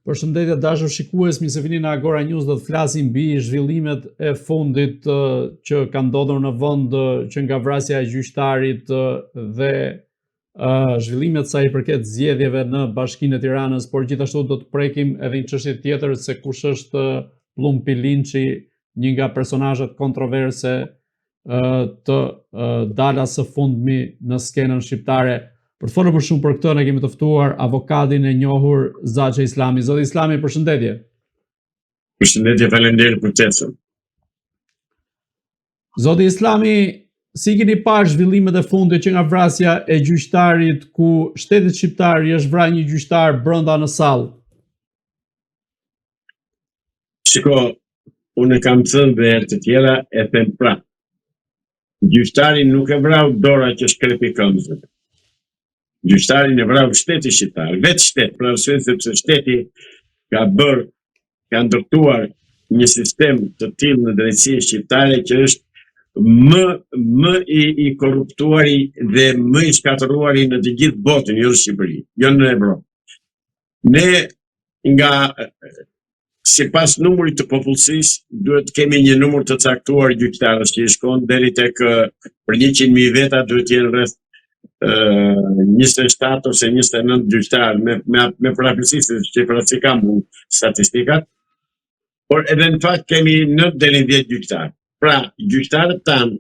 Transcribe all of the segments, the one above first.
Përshëndetje dashur shikues, mirë se vini në Agora News. Do të flasim mbi zhvillimet e fundit që kanë ndodhur në vend, që nga vrasja e gjyqtarit dhe zhvillimet sa i përket zgjedhjeve në Bashkinë e Tiranës, por gjithashtu do të prekim edhe një çështje tjetër, se kush është Pllumpi Linçi, një nga personazhet kontroverse të dalës së fundmi në skenën shqiptare. Për të folur më shumë për këtë, ne kemi të ftuar avokatin e njohur Zaçe Islami. Zoti Islami, përshëndetje. Përshëndetje, faleminderit për ftesën. Zoti Islami, si keni parë zhvillimet e fundit që nga vrasja e gjyqtarit, ku shteti shqiptar i është vrarë një gjyqtar brenda në sallë? Shiko, unë kam thënë dhe herë të tjera, e them pra. Gjyqtari nuk e vrau dora që shkrepi këmbëzën. Gjyqtarin e vrau shteti shqiptar, vetë shtet, pra arsye sepse shteti ka ndërtuar një sistem të tillë në drejtësi shqiptare që është më i korruptuari dhe më i shkatëruari në të gjithë botën, jo në Shqipëri, jo në Evropë. Ne nga sipas numrit të popullsisë duhet të kemi një numër të caktuar gjyqtarësh që i shkon deri tek për 100.000 veta duhet të jenë rreth 27 ose 29 gjyqtarë me parapërsi se shqipëra si kam statistikat, por edhe në fakt kemi 9 deri në 10 gjyqtarë. Pra, gjyqtarët tanë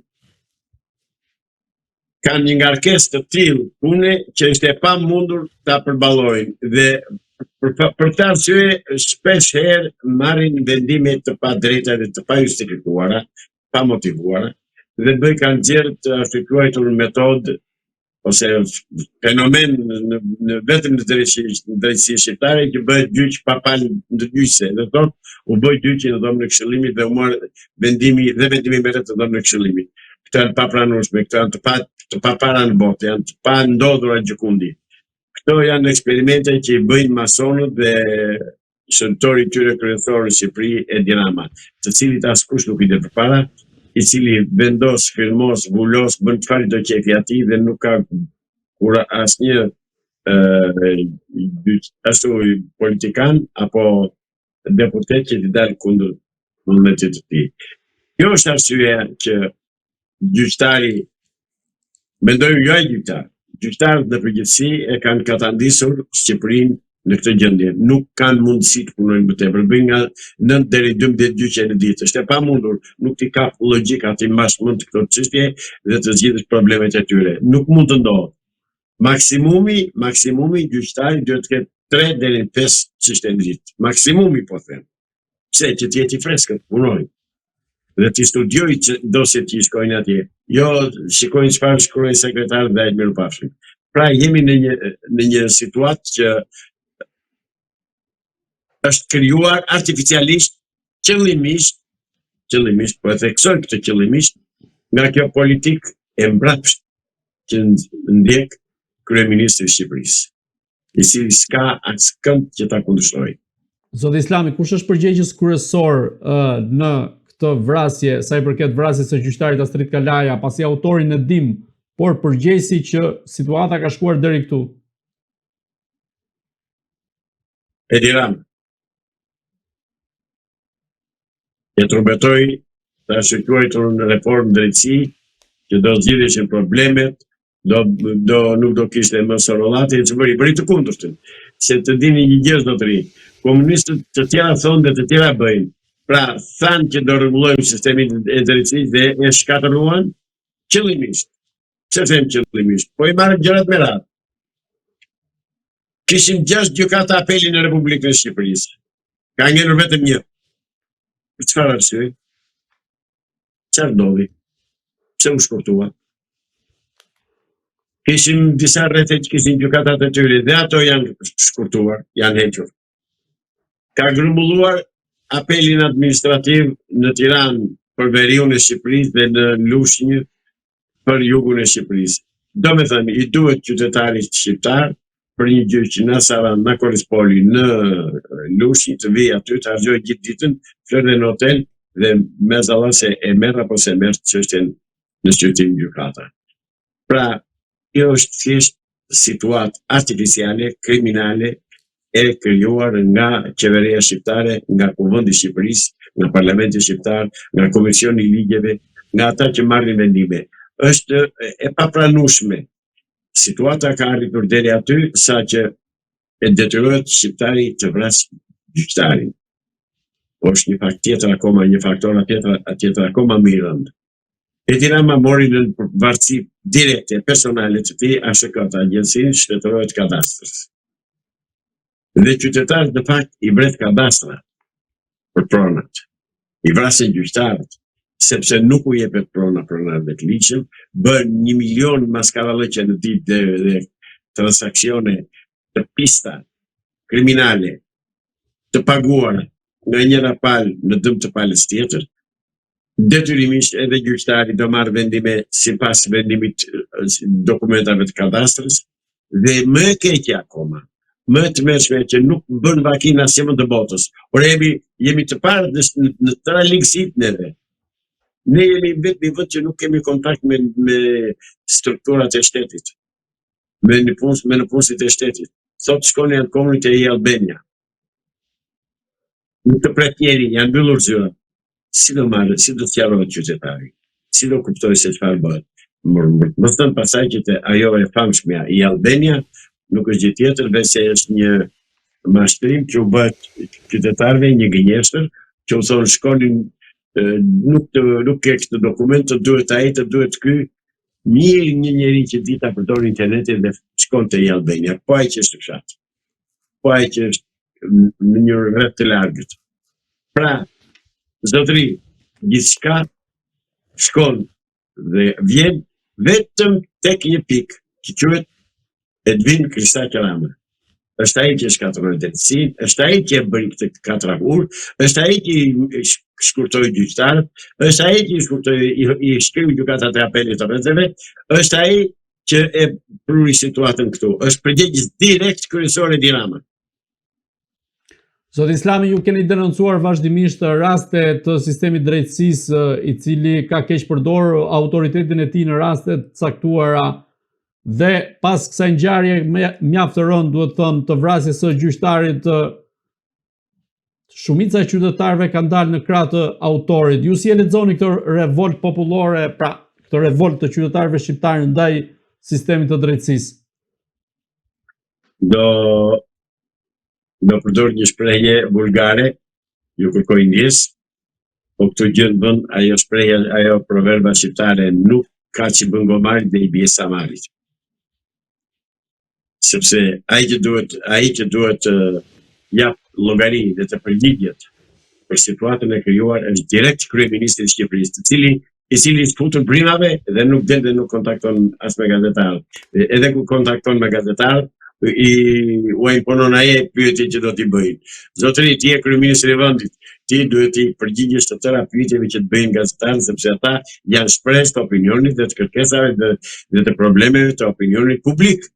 kanë një ngarkesë të tillë pune që është e pamundur ta përballojnë dhe për këtë arsye shpesh herë marrin vendime të padrejta dhe të pajustifikuara, pa motivuara, dhe kanë nxjerrë të afikuar metodë ose fenomen në vetëm në drejtësi shqiptare që bëhet gjyq pa palë ndërgjyqëse, dhe thotë u bë gjyq në dhomën e Këshillimit dhe u mor vendimi me të dhomën e Këshillimit. Këto janë pa pranueshme, këto janë të pa para në botë, janë të pa ndodhura gjikundi. Këto janë eksperimente që i bëjnë masonët dhe shëntori tyre kryesor në Shqipëri, Edi Rama, të cilit askush nuk i dhe përpara, i cili vendos, firmos, vulos, bën çfarë do qefi atij dhe nuk ka kur asnjë ashtu politikan apo deputet që të dalë kundër vullnetit të tij. Kjo është arsyeja që gjyqtari, mendojmë jo ai gjyqtar, gjyqtarët në përgjithësi e kanë katandisur Shqipërinë në këtë gjendje. Nuk kanë mundësi të punojnë më tepër, bëjnë nga 9 deri 12 gjyqe në ditë. Është e pamundur, nuk ti ka logjika ti mbash mend këto çështje dhe të zgjidhësh problemet e tyre. Nuk mund të ndodhë. Maksimumi gjyqtari duhet të ketë 3 deri në 5 çështje në ditë. Maksimumi po them. Pse që të jetë i freskët, punojnë. Dhe të studiojë që dosjet që i shkojnë atje. Jo shikojnë çfarë shkruajnë sekretarët dhe ai mirupafshim. Pra jemi në një situatë që është krijuar artificialisht, qëllimisht, po e theksoj këtë qëllimisht, nga kjo politikë e mbrapsht që ndjek kryeministri i Shqipërisë, i cili s'ka askënd që ta kundërshtojë. Zoti Islami, kush është përgjegjës kryesor në këtë vrasje, sa i përket vrasjes së gjyqtarit Astrid Kalaja, pasi autorin e dim, por përgjegjësi që situata ka shkuar deri këtu? Edi Rama. E trumbetoj të shqytuar në reformë drejtësi që do zgjidheshin problemet, nuk do kishte më sorollati e çfarë bëri të kundërtën. Se të dini një gjë zotëri, komunistët të tjera thonë dhe të tjera bëjnë. Pra, thanë që do rregullojmë sistemin e drejtësisë dhe e shkatëruan qëllimisht. Pse them qëllimisht? Po i marrin gjërat me radhë. Kishim 6 gjykata apeli në Republikën e Shqipërisë. Ka ngelur vetëm një. Për çfarë arsye? Çfarë ndodhi? Pse u shkurtua? Kishim disa rrethe që kishin gjykatat e tyre dhe ato janë shkurtuar, janë hequr. Ka grumbulluar apelin administrativ në Tiranë për veriun e Shqipërisë dhe në Lushnjë për jugun e Shqipërisë. Do me thënë, i duhet qytetarit shqiptar për një gjyq në Saran, në Korispoli, në Lushnjë të vijë aty të harxhoj gjithë ditën, flërë në hotel dhe me zalla se e merr apo se merr çështjen në shqyrtim gjykata. Pra, kjo është thjesht situatë artificiale, kriminale, e krijuar nga qeveria shqiptare, nga Kuvendi i Shqipërisë, nga Parlamenti shqiptar, nga Komisioni i Ligjeve, nga ata që marrin vendime. Është e papranueshme. Situata ka arritur deri aty saqë e detyrohet shqiptari të vrasë gjyqtarin. Është një fakt tjetër akoma, një faktor tjetër akoma më i rëndë. Edi Rama mori në varësi direkte, personale të tij ASHK-t, Agjencinë Shtetërore të Kadastrës. Dhe qytetarët në fakt i bret kadastra për pronat. I vrasin gjyqtarët, sepse nuk u jepet prona pronarëve të ligjshëm, bën 1 milion maskarallëqe në ditë dhe transaksione të pista kriminale të paguara nga njëra palë në dëm të palës tjetër. Detyrimisht edhe gjyqtari do marrë vendime sipas vendimit dokumentave të kadastrës, dhe më e keqja akoma, më të mërshme që nuk bën vakin asnjë vend të botës. Por jemi të parë në tëra ligësitë neve. Ne jemi vetëm një vend që nuk kemi kontakt me strukturat e shtetit, me nëpunësit e shtetit. Sot shkoni në komunit e Albania. Në të pretjeri janë mbyllur zyra. Si do marrë, si do sqarohet qytetari? Si do kuptoj se çfarë bëhet? Mos thënë pasaj që ajo e famshmja i Albania nuk është gjë tjetër veçse është një mashtrim që u bëhet qytetarëve, një gënjeshtër, që u thonë shkonin nuk ke këtë dokument, të duhet ai, të duhet ky. Mirë një njeri që di ta përdor internetin dhe shkonte i Albania, po ai që është fshat. Po ai që është në një rreth të largët. Pra, zotëri, gjithçka shkon dhe vjen vetëm tek një pikë që quhet Edvin Kristaq Rama. Është ai që shkatërroi drejtësinë, është ai që e bëri këtë katravur, është ai që shkurtoi gjyqtarët, është ai që i shkroi gjykatat e apelit të rrezeve, është ai që e pruri situatën këtu. Është përgjegjës direkt kryesor Edi Rama. Zoti Islami, ju keni denoncuar vazhdimisht raste të sistemit drejtësisë i cili ka keq përdor autoritetin e tij në raste të caktuara, dhe pas kësaj ngjarje mjaft të rënd, duhet thënë, të vrasjes së gjyqtarit, shumica e qytetarëve kanë dalë në krah të autorit. Ju si e lexoni këtë revolt popullore, pra këtë revolt të qytetarëve shqiptarë ndaj sistemit të drejtësisë? Do përdor një shprehje vulgare, ju kërkoj ndjes, po këtu gjë në vend, ajo shprehje, ajo proverba shqiptare nuk ka që bën gomarit dhe i bie samarit. Sepse ai që duhet jap llogari dhe të përgjigjet për situatën e krijuar është direkt kryeministri i Shqipërisë, i cili futur brimave dhe nuk del dhe nuk kontakton as me gazetarët. Edhe ku kontakton me gazetarët, u imponon ai pyetjen që do t'i bëjnë. Zotëri, ti je kryeministri i vendit, ti duhet t'i përgjigjesh të tëra pyetjeve që të bëjnë gazetarët, sepse ata janë shpresë të opinionit dhe të kërkesave dhe të problemeve të opinionit publik.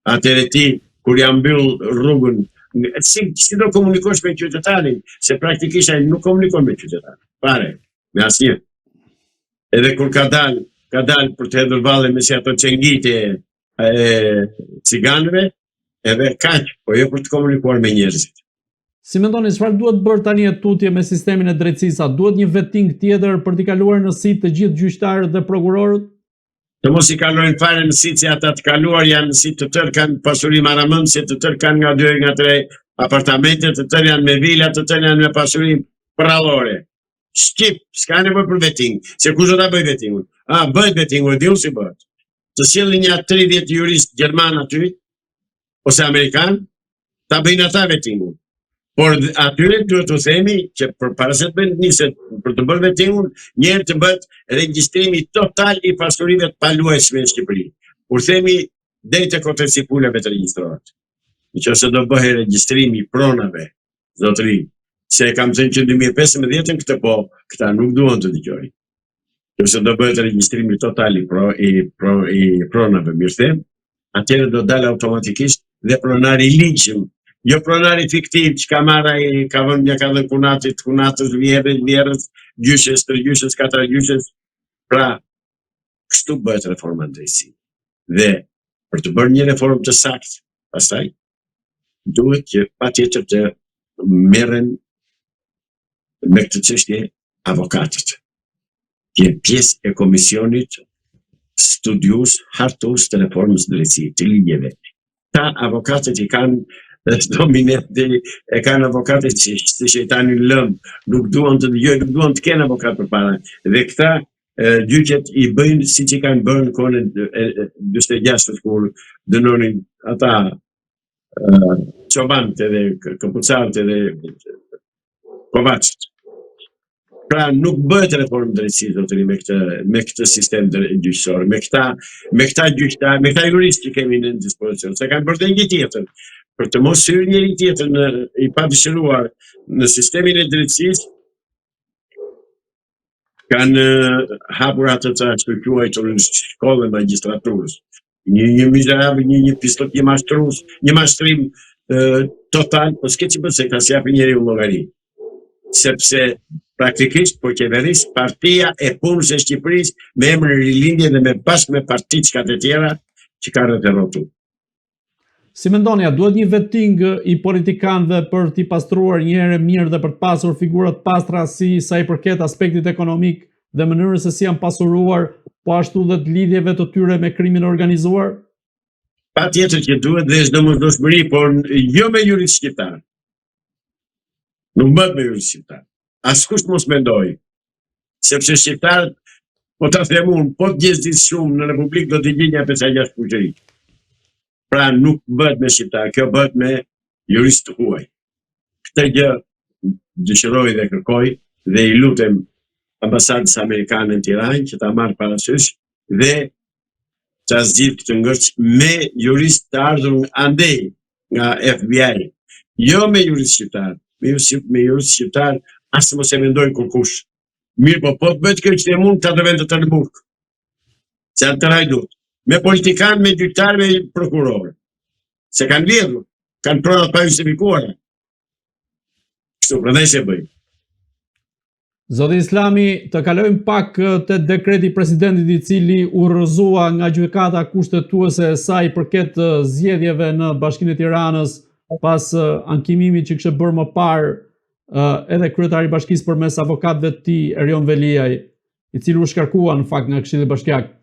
Atëherë ti, kur ja mbyll rrugën, si do komunikosh me qytetarin, se praktikisht ai nuk komunikon me qytetarin. Pare, me asnjë. Edhe kur ka dal për të hedhur valle me si ato çengite ciganëve, edhe kaq, po jo për të komunikuar me njerëzit. Si mendoni, çfarë duhet bërë tani e tutje me sistemin e drejtësisë? A duhet një vetting tjetër për t'i kaluar në sit të gjithë gjyqtarët dhe prokurorët? Të mos i kalojnë fare në sit, si ata të kaluar janë në sit, të tërë kanë pasuri maramëndse, të tërë kanë nga 2 nga 3 apartamente, të tërë janë me vila, të tërë janë me pasuri prallore. Shqip, s'ka nevojë për vetting, se kush do ta bëj vettingun? Bëhet vettingu, e diun si bëhet. Të sjellin një 30 jurist gjerman aty, ose amerikan, ta bëjnë ata vettingun. Por atyre duhet të themi që para se të bëjnë niset për të bërë vettingun, njëherë të bëhet regjistrimi total i pasurive të paluajtshme në Shqipëri. Kur themi deri te koteci punave të regjistrohet. Nëse do bëhet regjistrimi i pronave, zotëri, se kam thënë që 2015 këtë po, këta nuk duan të dëgjojnë. Nëse do bëhet regjistrimi total i pronave, mirë them, atëherë do dalë automatikisht dhe pronari i ligjshëm. Jo pronari fiktiv që ka marrë ai, ka vënë një ka dhe kunatës, vjerës, gjyshes, 3 gjyshes, 4 gjyshes. Pra, kështu bëhet reforma në drejtësi. Dhe për të bërë një reformë të saktë, pastaj duhet që patjetër të merren me këtë çështje avokatët. Që jenë pjesë e komisionit studius hartus të reformës së drejtësisë, të ligjeve. Ta avokatët i kanë dominante, e kanë avokatët si shejtani në lëmë, nuk duan të dëgjojnë, nuk duan të kenë avokat përpara. Dhe këta gjyqet i bëjnë siç i kanë bërë në kohën e 46 kur dënonin ata Çobante dhe Këpucarte dhe Kovacit. Pra nuk bëhet reformë drejtësisë zotëri me këtë sistem gjyqësor, me këta gjyqtar, me këta juristë që kemi në dispozicion, se kanë bërë një tjetër, për të mos hyrë njëri tjetër i padëshiruar në sistemin e drejtësisë, kanë hapur atë të quajtur në shkollën e magjistraturës. Një mizerabël, një pistot, një mashtrues, një mashtrim total, po s'ke që bëse ka s'japi njeriu llogari. Sepse praktikisht po qeveris partia e punës e Shqipërisë me emrin Rilindje dhe me bashkë me partiçkat e tjera që ka rrethrotu. Si mendoni, a duhet një vetting i politikanëve për t'i pastruar një herë mirë dhe për të pasur figura të pastra si sa i përket aspektit ekonomik dhe mënyrës se si janë pasuruar, po ashtu dhe të lidhjeve të tyre me krimin organizuar? Patjetër që duhet dhe çdomosdoshmëri, por jo me juristë shqiptar. Nuk bëhet me juristë shqiptar. Askush mos mendoj, sepse shqiptarët, po ta them unë, po të gjezdis shumë në Republikë do t'i gjinja 5-6 fuqëri. Pra nuk bëhet me shqiptar, kjo bëhet me juristë huaj. Këtë gjë dëshiroj dhe kërkoj dhe i lutem ambasadës amerikane në Tiranë që ta marrë parasysh dhe ta zgjidhë këtë ngërç me juristë të ardhur andej nga FBI, jo me juristë shqiptar. Me juristë shqiptar as mos e mendojnë kurkush. Mirë, po të bëhet kjo që e mund të atë vend të Burg. Se atë të rajdut. Me politikanë, me gjyqtarë, me prokurorë. Se kanë vjedhur, kanë pronat pa justifikuara. Kështu, prandaj se bëjmë. Zoti Islami, të kalojmë pak te dekreti i presidentit i cili urrëzua nga gjykata kushtetuese e saj përket zgjedhjeve në Bashkinë e Tiranës pas ankimimit që kishte bërë më parë edhe kryetari i bashkisë përmes avokatëve të tij Erion Veliaj, i cili u shkarkua në fakt nga Këshilli Bashkiak.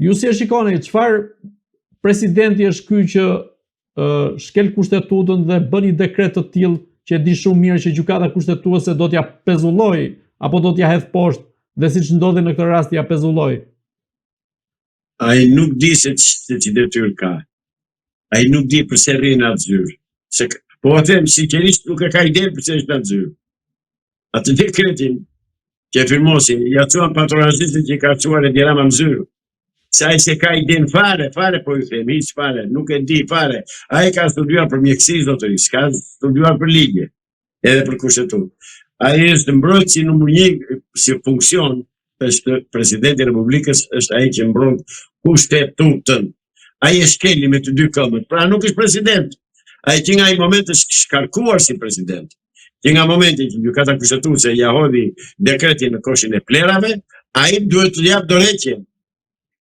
Ju si e shikoni, çfarë presidenti është ky që shkel kushtetutën dhe bën një dekret të tillë që e di shumë mirë që gjykata kushtetuese do t'ja pezulloj apo do t'ja hedh poshtë dhe siç ndodhi në këtë rast ja pezulloj? Ai nuk di se që detyrë ka. Ai nuk di pse rrin atë zyrë. Se po them sinqerisht nuk e ka ide pse është atë zyrë. Atë dekretin që firmosi, ja çuan patronazhistin që ka çuar e Dirama në zyrë. Se ai se ka iden fare po ju them, hiç fare, nuk e di fare. Ai ka studiuar për mjeksi zotërisht, ka studiuar për ligje, edhe për kushtetutë. Ai është mbrojtësi numër 1 si funksion, është presidenti i Republikës, është ai që mbron kushtetutën. Ai e shkeli me të dy këmbët, pra nuk është president. Ai që nga ai moment është shkarkuar si president. Që nga momenti që gjykata kushtetuese ja hodhi dekretin në koshin e plerave, ai duhet të jap dorëheqjen.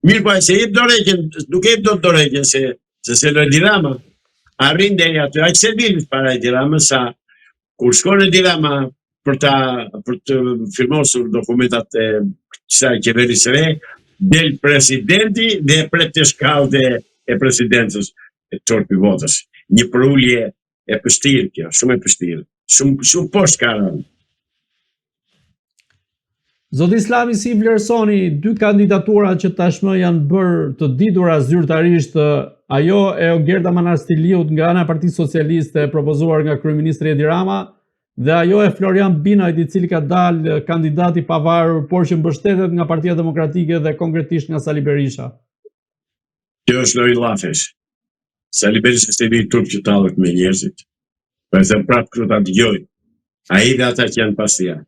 Mirë po, se jep dorëheqjen, nuk jep dot dorëheqjen se Dirama arrin deri aty, aq servilis para Diramës sa kur shkon në Dirama për të firmosur dokumentat e kësaj qeverisë re, del presidenti dhe pret të shkallë e presidencës e çorpi votës. Një përulje e pështirë kjo, shumë e pështirë, shumë poshtë ka rënë. Zoti Islami, si vlerësoni dy kandidaturat që tashmë janë bërë të ditura zyrtarisht, ajo e Gerda Manastiliut nga ana e Partisë Socialiste propozuar nga kryeministri Edi Rama dhe ajo e Florian Binajt, i cili ka dalë kandidat i pavarur, por që mbështetet nga Partia Demokratike dhe konkretisht nga Sali Berisha? Kjo është lojë llafesh. Sali Berisha është i turp që tallet me njerëzit. Po e them prapë këtu ta dëgjoj. Ai dhe ata që janë pas tij.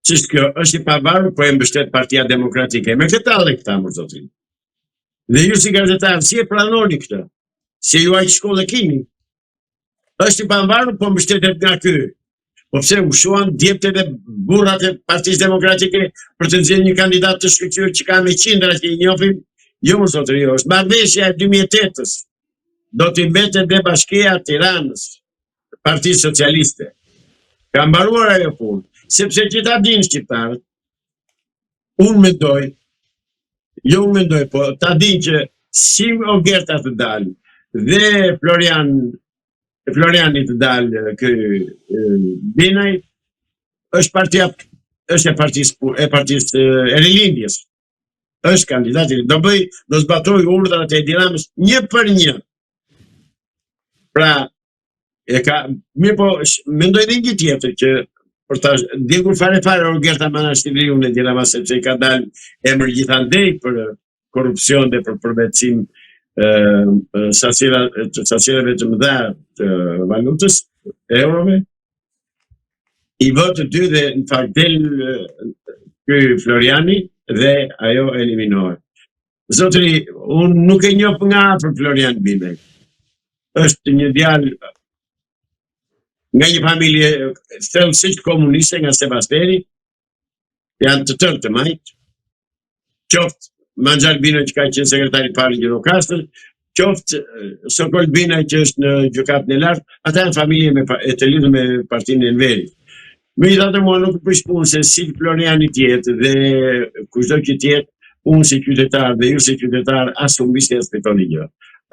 Ç'është kjo? Është i pavarur, po e mbështet Partia Demokratike. Me këtë tallë këta më zotrin. Dhe ju si gazetar, si e pranoni këtë? Se ju aq shkollë keni. Është i pavarur, po mbështetet nga ky. Po pse ushuan djeptet e burrat e Partisë Demokratike për të nxjerrë një kandidat të shkëlqyer që ka me qindra që i njohim? Jo më zotrin, është marrëveshja e 2008-s. do t'i mbetet dhe Bashkia e Tiranës, Partia Socialiste. Ka mbaruar ajo punë, sepse që ta dinë shqiptarët, unë mendoj, po ta dinë që si Ogerta të dalë dhe Floriani të dalë ky Binaj, është e partisë e Rilindjes. Është kandidati, do zbatoj urdhrat e Edi Ramës 1 për 1. Pra, mirë po, mendoj dhe një tjetër që për ta dikur fare Ogerta Manashtiriu në Edi Rama, sepse ka dalë emër gjithandej për korrupsion dhe për përvetësim sasireve të mëdha të valutës, eurove. I vë të dy dhe në fakt del ky Floriani dhe ajo eliminohet. Zotëri, unë nuk e njoh nga afër Florian Binaj. Është një djalë nga një familje thellësisht komuniste nga Sebasteri, janë të tërë të majtë, qoftë Manxhal Binaj që ka qenë sekretari i parë i Gjirokastër, qoftë Sokol Binaj që është në gjykatën e lartë, ata janë familje e të lidhur me partinë e Enverit. Megjithatë mua nuk prish punë se si Floriani tjetë dhe kushdo që tjetë, unë si qytetar dhe ju si qytetar as nuk bisni as fitoni gjë.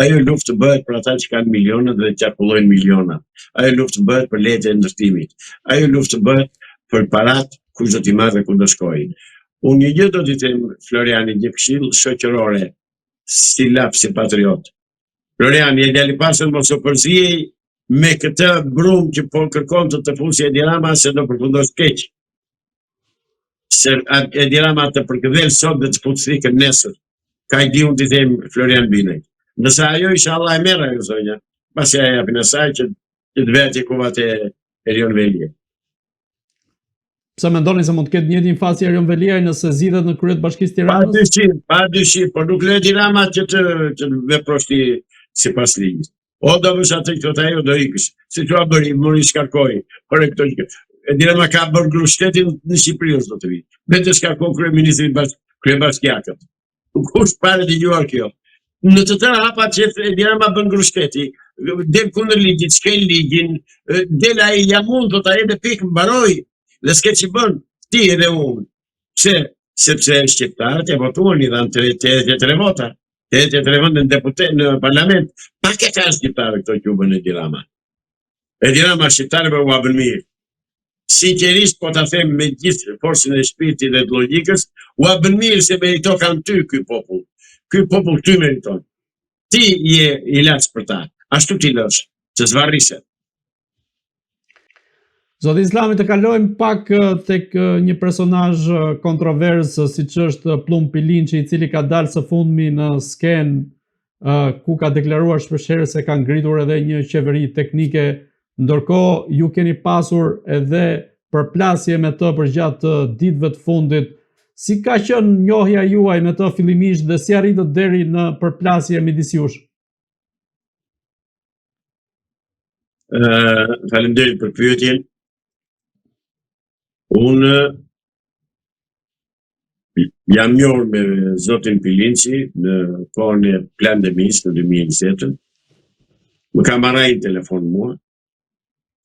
Ajo luftë bëhet për ata që kanë milionat dhe qarkullojnë milionat. Ajo luftë bëhet për legje e ndërtimit. Ajo luftë bëhet për parat kush do t'i marrë dhe ku do shkojnë. Unë një gjë do t'i them Floriani, një këshill shoqërore, si lap, si patriot. Floriani, e djali pasën mos u përzihej me këtë brum që po kërkon të fusi Edi Rama, se do përfundosh keq. Se Edi Rama të përkëdhel sot dhe të futë nesër. Ka i di unë t'i them Florian Binaj. Nëse ajo inshallah e merr ajo zonja, pasi ajo japin asaj që të vetë kuvat e Erion Velia. Pse mendoni se mund të ketë njëjtin fasi Erion Veliaj nëse zgjidhet në krye të Bashkisë Tiranës? Padyshim, por nuk le Edi Rama që të veprosh ti sipas ligjit. O do vësh atë që të ajo do ikësh. Si që a bëri, mori shkarkoj. Por e këto që Edi Rama ka bërë grushtetin në Shqipëri është do të vi. Vete shkarkoj kryebashkiakët. Kush pare t'i gjuar kjo? Në të tëra hapat që Edi Rama bën grushteti, del kundër ligjit, s'kel ligjin, del ai ja mund, do t'a edhe pikë mbaroj, dhe s'ke që bën, ti edhe unë. Pse? Sepse shqiptarët e votuan i dhanë 83 vota. 83 vende në parlament. Pa ke ka shqiptarë këto që u bën Edi Rama. Edi Rama shqiptarëve u bën mirë. Sinqerisht po ta them me gjithë forcën e shpirtit dhe të logjikës, u bën mirë se merito kanë ty ky popull. Ky popull ty meriton. Ti je ilaç për ta. Ashtu ti lësh, që zvarriset. Zoti Islami, të kalojmë pak tek një personazh kontrovers siç është Plum Pilinçi, i cili ka dalë së fundmi në skenë ku ka deklaruar shpeshherë se ka ngritur edhe një qeveri teknike, ndërkohë ju keni pasur edhe përplasje me të përgjatë ditëve të fundit. Si ka qenë njohja juaj me të fillimisht dhe si arritët deri në përplasje midis jush? Faleminderit për pyetjen. Unë jam njohur me zotin Pilinçi në kohën e pandemisë në 2020. Më ka marrë në telefon mua,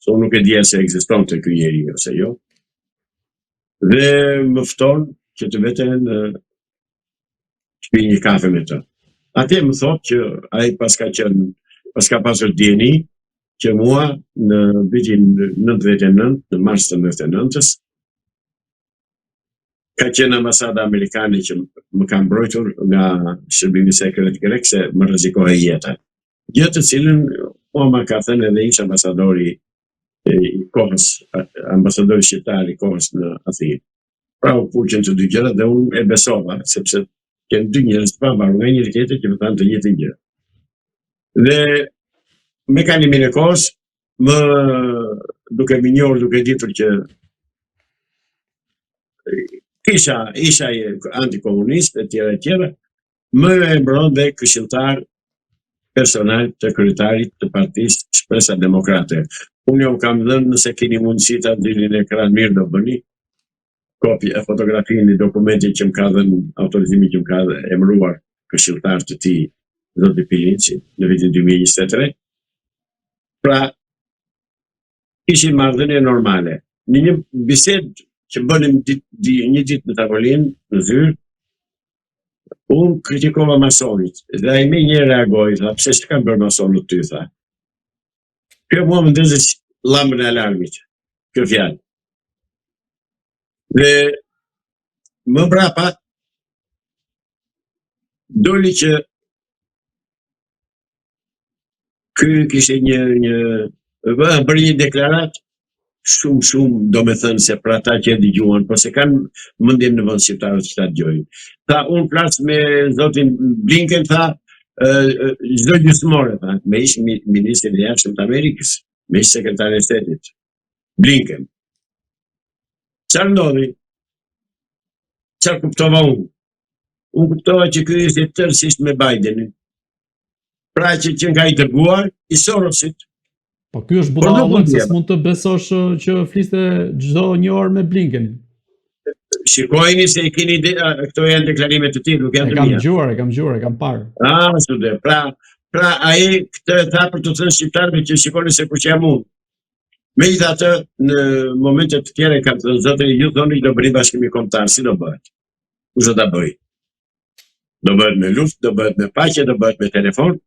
se unë nuk e dija se ekzistonte ky njeri ose jo. Dhe më fton që të veten në shtëpi një kafe me të. Atje më thot që ai pas ka pasur dieni që mua në vitin 99, në mars të 99-s, ka qenë ambasada amerikane që më ka mbrojtur nga shërbimi sekret grek se më rrezikohej jeta. Gjë të cilën mua ka thënë edhe ish ambasadori i kohës, ambasadori shqiptar i kohës në Athinë. Pra u fuqen të dy gjërat dhe unë e besova, sepse kanë dy njerëz të pavarur nga njëri tjetri që më thanë të njëjtën gjë. Dhe me kalimin e kohës, duke më njohur, duke ditur që isha antikomunist e tjera, më e mbron dhe këshilltar personal të kryetarit të Partisë Shpresa Demokrate. Unë ju kam dhënë, nëse keni mundësi ta dilni në ekran, mirë do bëni, kopje e fotografinë e dokumentit që më ka dhënë, autorizimi që më ka emëruar këshilltar të tij zoti Pilinci, në vitin 2023. Pra, ishim marrëdhënie normale. Në një bisedë që bënim një ditë në tavolinë, në zyrë, unë kritikova masonit, dhe ai më një reagoi, tha, pse s'ka bërë masonët ty, tha. Kjo mua më ndezë llambën e alarmit, kjo fjalë. Dhe më mbrapa doli që ky kishte bërë një deklaratë shumë, do me thënë se për ata që e dëgjuan, po se kanë mendjen në vend shqiptarët që ta dëgjojnë. Tha, unë flas me zotin Blinken, tha, çdo gjysmore, tha, me ish ministrin e jashtëm të Amerikës, me ish sekretari i shtetit, Blinken. Çfarë ndodhi? Çfarë kuptova unë? Unë kuptova që ky ishte tërësisht me Bidenin. Pra që nga i dërguar, i Sorosit. Po ky është budallëk, se s'mund të besosh që fliste çdo një orë me Blinken. Shikojini se i keni këto janë deklarime të tij, nuk janë të mia. E kam dëgjuar, e kam parë. Stude. Pra ai këtë tha për të thënë shqiptarëve që shikoni se ku jam unë. Megjithatë, në momente të tjera kam thënë zotë, ju thoni do bëni bashkimi kombëtar, si do bëhet? Kush do ta bëj? Do bëhet me luftë, do bëhet me paqe, do bëhet me telefon?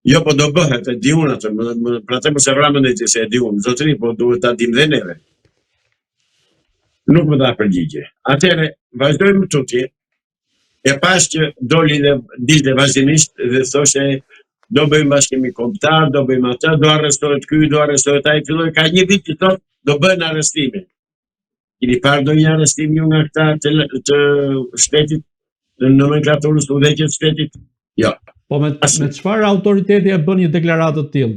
Jo, po do bëhet, e di unë atë, pra të mos e vramën dhe se e di unë, zotëri, po duhet ta dim dhe neve. Nuk më dha përgjigje. Atëherë, vazhdojmë tutje, e pas që doli dhe dilte vazhdimisht dhe thoshe, do bëjmë bashkimi kombëtar, do bëjmë atë, do arrestohet ky, do arrestohet ai, filloi ka një vit që thotë do bëhen arrestime. Keni parë ndonjë arrestim ju nga këta të shtetit, të nomenklaturës të udhëheqjes së shtetit? Jo. Po me çfarë autoriteti e bën një deklaratë të tillë?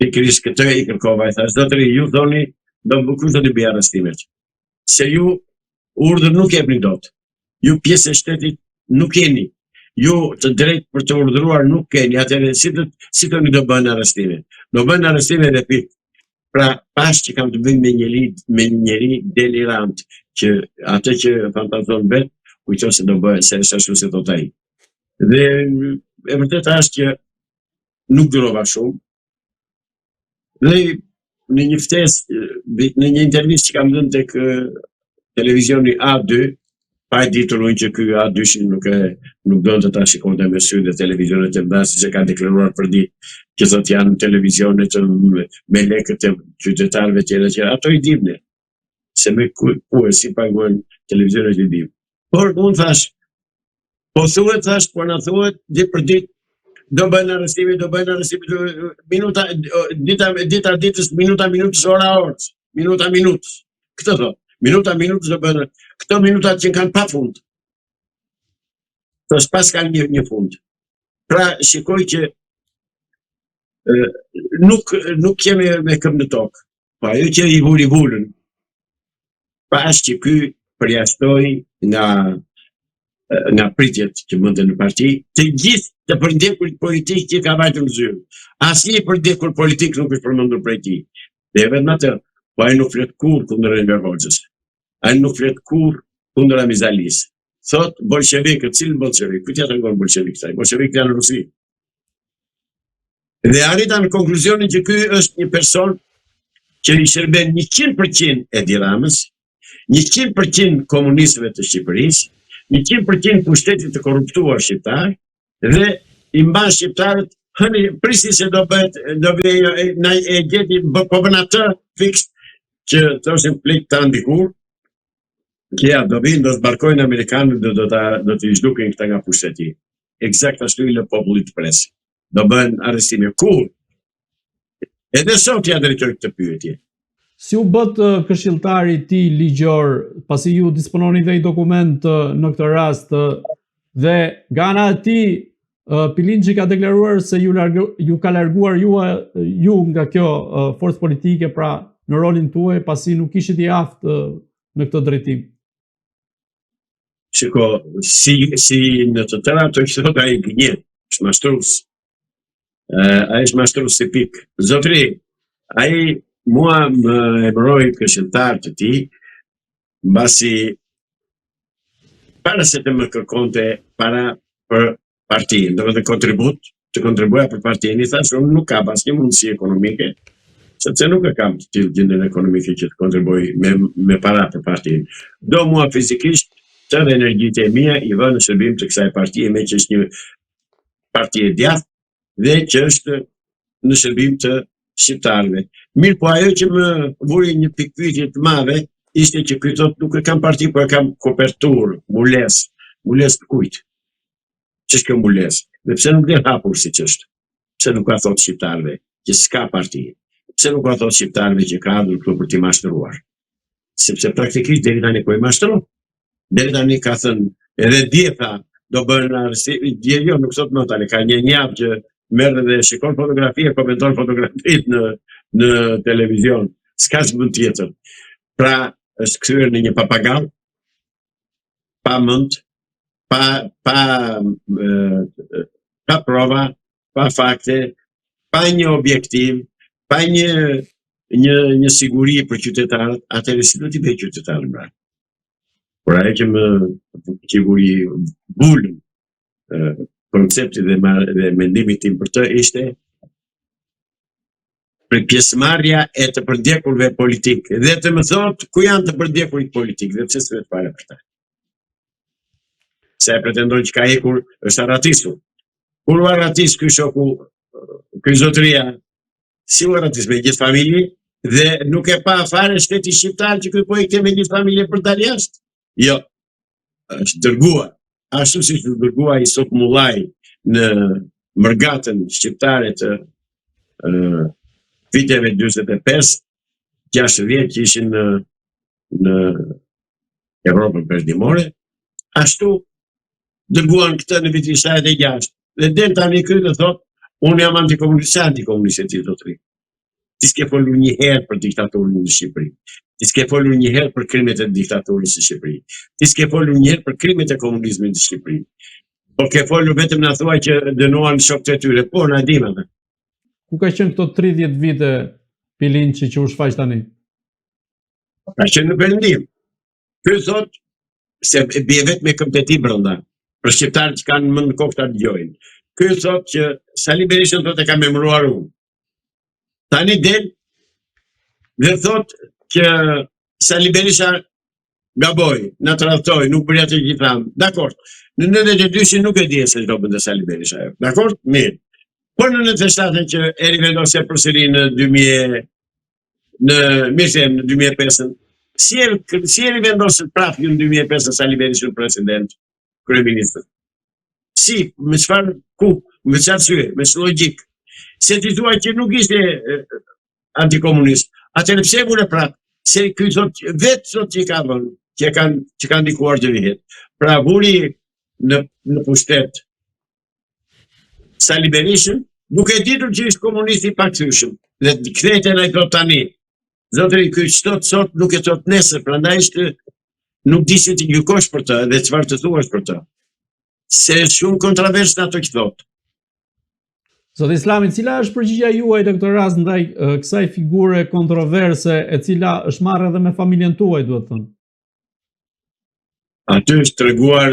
Pikërisht këtë i kërkova, i thash, zotëri, ju thoni, kush do të bëjë arrestimet? Se ju urdhër nuk jepni dot. Ju pjesë e shtetit nuk jeni. Ju të drejtë për të urdhëruar nuk keni. Atëherë si do bëhen arrestime? Do bëhen arrestime dhe pikë. Pra, pas që kam të bëjmë me një njeri delirant, që atë që fantazon vet, kujton se do bëhet se është ashtu si thot ai. Dhe e vërtet është që nuk durova shumë. Dhe në një ftesë, në një intervistë që kam dhënë tek televizioni A2, pa e ditur unë që ky A2 nuk donte ta shikonte me sy dhe televizionet e mëdha, siç e ka deklaruar për ditë, që thotë janë televizionet me lekët e qytetarëve tjerë. Ato i dimne, se me ku e si paguajnë televizionet i dim. Por unë thash, po thuhet, thash, po na thuhet ditë për ditë, do bëjnë arrestime, dita ditës, minuta minutës, ora orës, minuta minutës. Këtë thot, minuta minutës do bëjnë, këto minutat që kanë pa fund. Thash pas kanë një fund. Pra shikoj që nuk kemi me këmbë në tokë. Po ajo që i vulën, pas që ky përjashtoi nga pritjet që mënte në parti, të gjithë të përndekurit politik që ka vajtur në zyrë. Asnjë përndekur politik nuk është përmendur prej tij. Dhe vetëm atë, po ai nuk flet kurrë kundër Enver Hoxhës. Ai nuk flet kurrë kundër Amizalis. Thot bolshevikët, cilën bolshevik? Ku tjetër ngon bolshevik kësaj? Bolshevikët janë në Rusi. Dhe arrita në konkluzionin që ky është një person që i shërben 100% Edi Ramës, 100% komunistëve të Shqipërisë, 100% pushtetit të korruptuar shqiptar, dhe i mban shqiptarët prisi se do bëhet, na e gjeti, po bën atë fiks që thoshin plik ta ndikur, që ja do vinë, do zbarkojnë amerikanët, do t'i zhdukin këta nga pushteti. Eksakt ashtu i lë popullit të presë. Do bëhen arrestime. Kur? Edhe sot ja drejtoj këtë pyetje. Si u bët këshilltari i tij ligjor, pasi ju dispononi dhe një dokument në këtë rast, dhe nga ana e tij Pilinçi ka deklaruar se ju ka larguar ju nga kjo forcë politike, pra në rolin tuaj, pasi nuk ishit i aftë në këtë drejtim. Shiko, si në të tëra ato që thot ai gënjet, është mashtrues. Ai është mashtrues si pikë. Zotëri, ai mua më emëroi këshilltar të tij, mbasi para se të më kërkonte para për partinë, do të kontribut, të kontribuoja për partinë, i thash unë nuk kam asnjë mundësi ekonomike, sepse nuk e kam të gjendjen ekonomike që të kontribuoj me para për partinë. Do mua fizikisht të dhe energjitë e mia i vë në shërbim të kësaj partie, me që është një parti e djathtë dhe që është në shërbim të shqiptarëve. Mirë, po ajo që më vuri një pikpyetje të madhe ishte që ky thotë nuk e kam parti, po e kam kopertur, mulesë. Mulesë të kujt? Ç'është kjo mulesë? Dhe pse nuk del hapur siç është? Pse nuk ka thotë shqiptarëve që s'ka parti? Pse nuk ka thotë shqiptarëve që ka ardhur këtu për t'i mashtruar? Sepse praktikisht deri tani po i mashtron. Deri tani ka thënë, edhe dje tha, do bën arsimin, dje jo, nuk sot më tani, ka një javë që merr dhe shikon fotografi e komenton fotografitë në televizion. S'ka ç'bën tjetër. Pra, është kthyer në një papagall, pa mend, pa prova, pa fakte, pa një objektiv, pa një siguri për qytetarët, atëherë si do t'i bëj qytetarët mbra? Por ajo që më siguri bulën koncepti dhe mendimi tim për të ishte për pjesëmarrja e të përdjekurve politik, dhe të më thot ku janë të përdjekurit politik dhe pse s'vet fare për ta. Se pretendon që ka ikur është arratisur. Kur u arratis ky shoku, ky zotëria, si u arratis me gjithë familje dhe nuk e pa fare shteti shqiptar që ky po ikte me gjithë familje për dalë jashtë. Jo, është dërguar. Ashtu si është dërguar i Sot Mullaj në mërgatën shqiptare të viteve 45, 60 që ishin në Evropën Perëndimore, ashtu dërguan këtë në vitin 76. Dhe del tani ky dhe thot, unë jam antikomunist ti zotëri. Ti s'ke folur një herë për diktaturën në Shqipëri. Ti s'ke folur një herë për krimet e diktaturës në Shqipëri. Ti s'ke folur një herë për krimet e komunizmit në Shqipëri. Po ke folur vetëm na thuaj që dënuan shokët e tyre. Po, na dim atë. Ku ka qenë këto 30 vite Pilinçi që u shfaq tani? Ka qenë në Perëndim. Ky thot se bie vetëm me kompeti brenda. Për shqiptarët që kanë më në kokë ta dëgjojnë. Ky thot që Sali Berisha thotë e ka memoruar unë. Tani del dhe thot që Sali Berisha gaboi, na tradhtoi, nuk bëri atë që tham. Dakor. Në 92 nuk e di se do bënte Sali Berisha. Dakor? Mirë. Por në 97 që e rivendosja përsëri në 2005, si e rivendosën prapë në 2005 Sali Berisha në president, kryeministër? Si, me çfarë ku, me çfarë arsye, me çfarë logjik? Se ti thua që nuk ishte antikomunist, atëherë pse e vure prapë? Se ky vetë thot që i ka vënë, që kanë ndikuar që vihet. Pra vuri në pushtet Sali Berishën, nuk e ditur që ishte komunist i pakthyeshëm. Dhe kthehet ai thot tani. Zotëri, ky ç'thot sot nuk e thot nesër, prandaj nuk di si të gjykosh për të dhe çfarë të thuash për të. Se shumë kontroversë në ato që thot. Zot Islami, cila është përgjigjja juaj në këtë rast ndaj kësaj figure kontroverse e cila është marrë edhe me familjen tuaj, duhet thënë? Aty është treguar